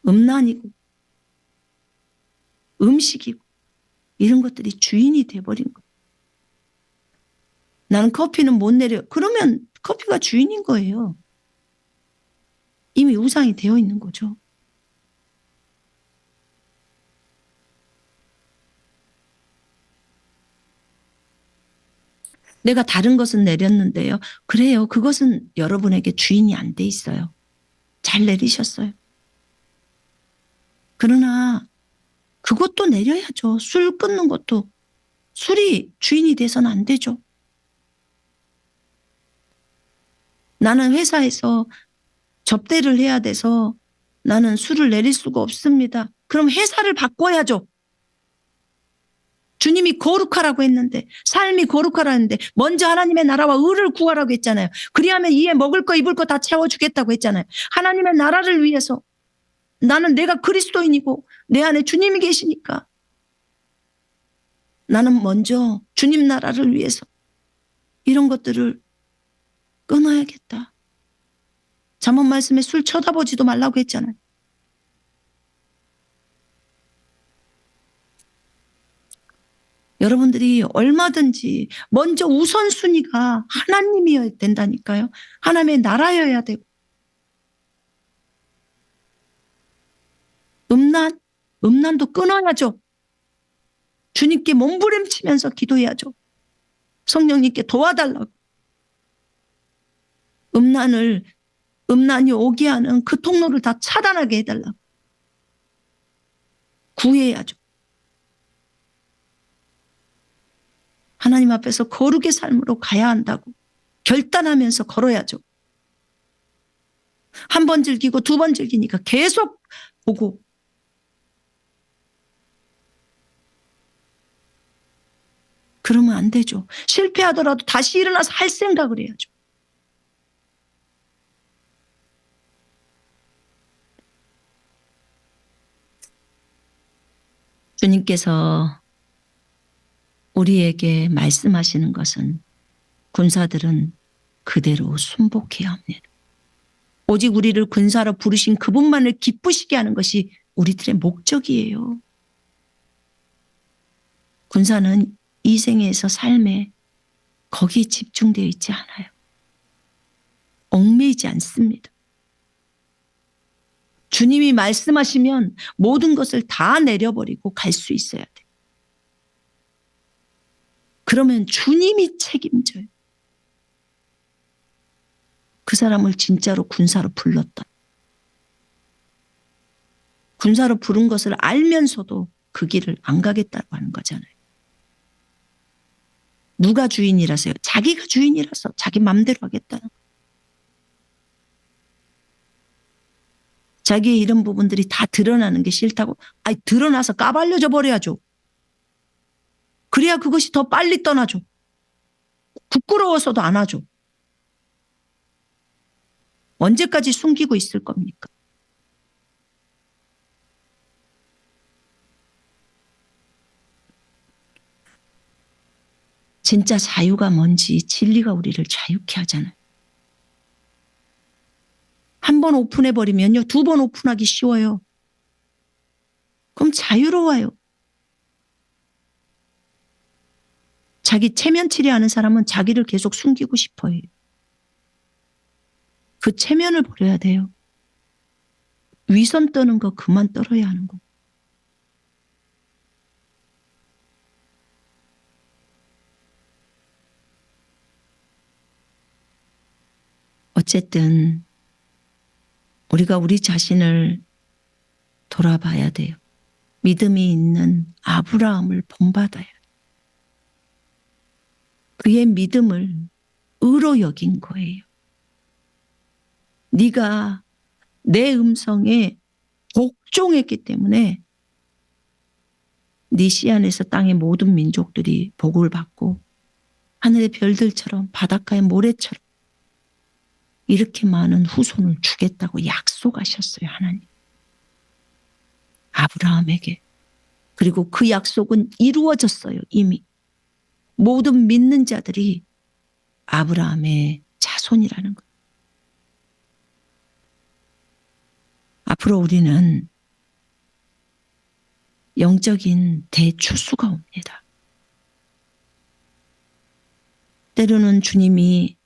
음란이고 음식이고 이런 것들이 주인이 돼버린 거예요. 나는 커피는 못 내려. 그러면 커피가 주인인 거예요. 이미 우상이 되어 있는 거죠. 내가 다른 것은 내렸는데요. 그래요. 그것은 여러분에게 주인이 안 돼 있어요. 잘 내리셨어요. 그러나 그것도 내려야죠. 술 끊는 것도 술이 주인이 돼서는 안 되죠. 나는 회사에서 접대를 해야 돼서 나는 술을 내릴 수가 없습니다. 그럼 회사를 바꿔야죠. 주님이 거룩하라고 했는데 삶이 거룩하라고 했는데 먼저 하나님의 나라와 의를 구하라고 했잖아요. 그리하면 이에 먹을 거 입을 거 다 채워주겠다고 했잖아요. 하나님의 나라를 위해서 나는 내가 그리스도인이고 내 안에 주님이 계시니까 나는 먼저 주님 나라를 위해서 이런 것들을 끊어야겠다. 잠언 말씀에 술 쳐다보지도 말라고 했잖아요. 여러분들이 얼마든지 먼저 우선순위가 하나님이어야 된다니까요. 하나님의 나라여야 되고. 음란도 끊어야죠. 주님께 몸부림치면서 기도해야죠. 성령님께 도와달라고. 음란이 오게 하는 그 통로를 다 차단하게 해달라고. 구해야죠. 하나님 앞에서 거룩의 삶으로 가야 한다고 결단하면서 걸어야죠. 한 번 즐기고 두 번 즐기니까 계속 보고 그러면 안 되죠. 실패하더라도 다시 일어나서 할 생각을 해야죠. 주님께서 우리에게 말씀하시는 것은 군사들은 그대로 순복해야 합니다. 오직 우리를 군사로 부르신 그분만을 기쁘시게 하는 것이 우리들의 목적이에요. 군사는 이 생에서 삶에 거기에 집중되어 있지 않아요. 얽매이지 않습니다. 주님이 말씀하시면 모든 것을 다 내려버리고 갈 수 있어야 돼요. 그러면 주님이 책임져요. 그 사람을 진짜로 군사로 불렀다. 군사로 부른 것을 알면서도 그 길을 안 가겠다고 하는 거잖아요. 누가 주인이라서요? 자기가 주인이라서 자기 맘대로 하겠다는 거예요. 자기의 이런 부분들이 다 드러나는 게 싫다고? 아니, 드러나서 까발려져 버려야죠. 그래야 그것이 더 빨리 떠나죠. 부끄러워서도 안 하죠. 언제까지 숨기고 있을 겁니까? 진짜 자유가 뭔지 진리가 우리를 자유케 하잖아요. 한 번 오픈해버리면요. 2번 오픈하기 쉬워요. 그럼 자유로워요. 자기 체면치레 하는 사람은 자기를 계속 숨기고 싶어요. 그 체면을 버려야 돼요. 위선 떠는 거 그만 떨어야 하는 거. 어쨌든 우리가 우리 자신을 돌아봐야 돼요. 믿음이 있는 아브라함을 본받아야 돼요. 그의 믿음을 의로 여긴 거예요. 네가 내 음성에 복종했기 때문에 네 씨 안에서 땅의 모든 민족들이 복을 받고 하늘의 별들처럼 바닷가의 모래처럼 이렇게 많은 후손을 주겠다고 약속하셨어요. 하나님. 아브라함에게. 그리고 그 약속은 이루어졌어요. 이미. 모든 믿는 자들이 아브라함의 자손이라는 거예요. 앞으로 우리는 영적인 대추수가 옵니다. 때로는 주님이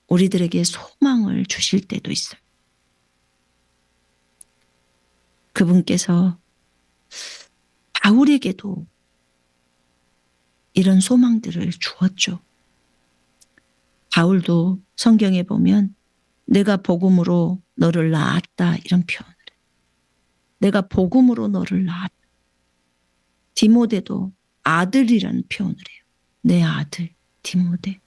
우리들에게 소망을 주실 때도 있어요. 그분께서 바울에게도 이런 소망들을 주었죠. 바울도 성경에 보면 내가 복음으로 너를 낳았다 이런 표현을 해요. 내가 복음으로 너를 낳았다. 디모데도 아들이라는 표현을 해요. 내 아들 디모데.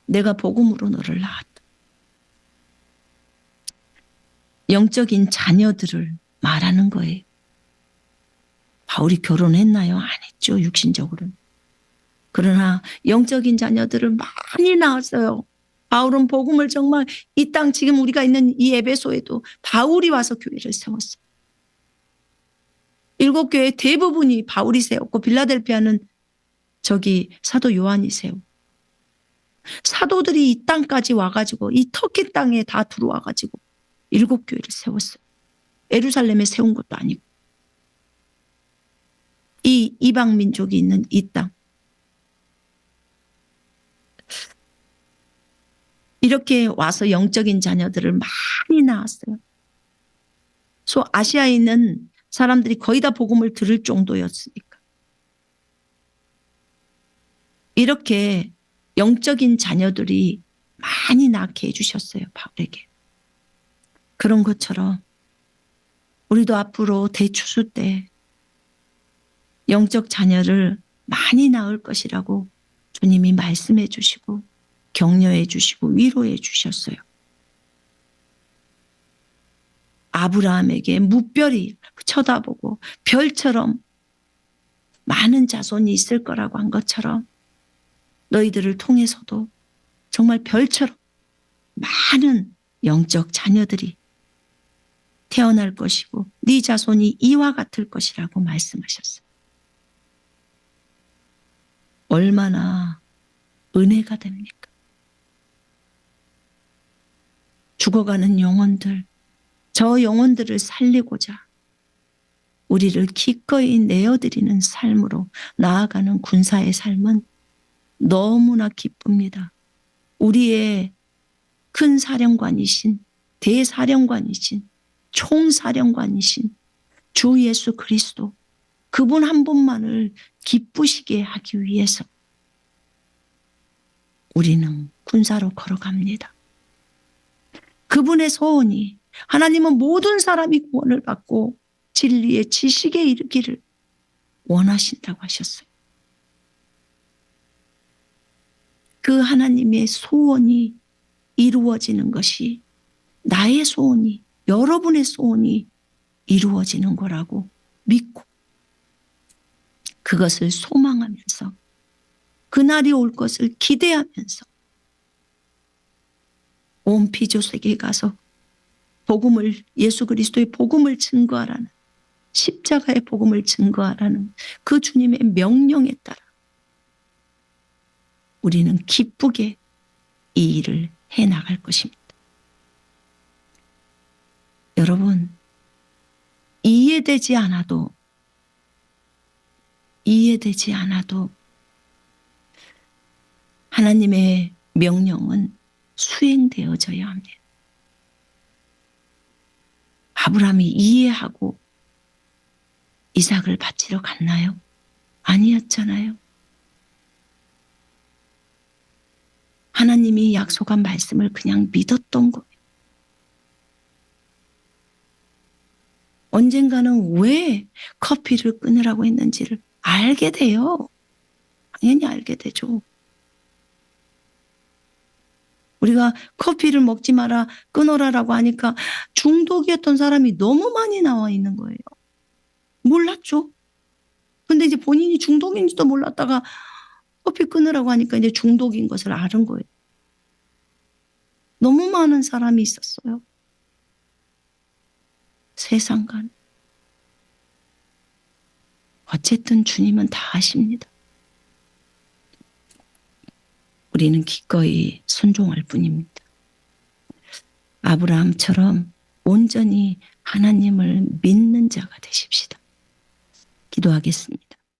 내가 복음으로 너를 낳았다. 영적인 자녀들을 말하는 거예요. 바울이 결혼했나요? 안 했죠. 육신적으로는. 그러나 영적인 자녀들을 많이 낳았어요. 바울은 복음을 정말 이 땅 지금 우리가 있는 이 에베소에도 바울이 와서 교회를 세웠어요. 7교회 대부분이 바울이 세웠고 빌라델피아는 사도 요한이 세우고 사도들이 이 땅까지 와가지고 이 터키 땅에 다 들어와가지고 7교회를 세웠어요. 예루살렘에 세운 것도 아니고 이 이방 민족이 있는 이 땅. 이렇게 와서 영적인 자녀들을 많이 낳았어요. 아시아에 있는 사람들이 거의 다 복음을 들을 정도였으니까. 이렇게 영적인 자녀들이 많이 낳게 해주셨어요. 바울에게. 그런 것처럼 우리도 앞으로 대추수 때 영적 자녀를 많이 낳을 것이라고 주님이 말씀해 주시고 격려해 주시고 위로해 주셨어요. 아브라함에게 무별히 쳐다보고 별처럼 많은 자손이 있을 거라고 한 것처럼 너희들을 통해서도 정말 별처럼 많은 영적 자녀들이 태어날 것이고 네 자손이 이와 같을 것이라고 말씀하셨어요. 얼마나 은혜가 됩니까? 죽어가는 영혼들, 저 영혼들을 살리고자 우리를 기꺼이 내어드리는 삶으로 나아가는 군사의 삶은 너무나 기쁩니다. 우리의 큰 사령관이신, 대사령관이신, 총사령관이신 주 예수 그리스도, 그분 한 분만을 기쁘시게 하기 위해서 우리는 군사로 걸어갑니다. 그분의 소원이, 하나님은 모든 사람이 구원을 받고 진리의 지식에 이르기를 원하신다고 하셨어요. 그 하나님의 소원이 이루어지는 것이 나의 소원이, 여러분의 소원이 이루어지는 거라고 믿고 그것을 소망하면서 그날이 올 것을 기대하면서 온 피조세계에 가서 복음을, 예수 그리스도의 복음을 증거하라는, 십자가의 복음을 증거하라는 그 주님의 명령에 따라 우리는 기쁘게 이 일을 해나갈 것입니다. 여러분, 이해되지 않아도 하나님의 명령은 수행되어져야 합니다. 아브라함이 이해하고 이삭을 바치러 갔나요? 아니었잖아요. 하나님이 약속한 말씀을 그냥 믿었던 거예요. 언젠가는 왜 커피를 끊으라고 했는지를 알게 돼요. 당연히 알게 되죠. 우리가 커피를 먹지 마라, 끊어라라고 하니까 중독이었던 사람이 너무 많이 나와 있는 거예요. 몰랐죠. 근데 이제 본인이 중독인지도 몰랐다가 커피 끊으라고 하니까 이제 중독인 것을 아는 거예요. 너무 많은 사람이 있었어요. 세상간. 어쨌든 주님은 다 아십니다. 우리는 기꺼이 순종할 뿐입니다. 아브라함처럼 온전히 하나님을 믿는 자가 되십시다. 기도하겠습니다.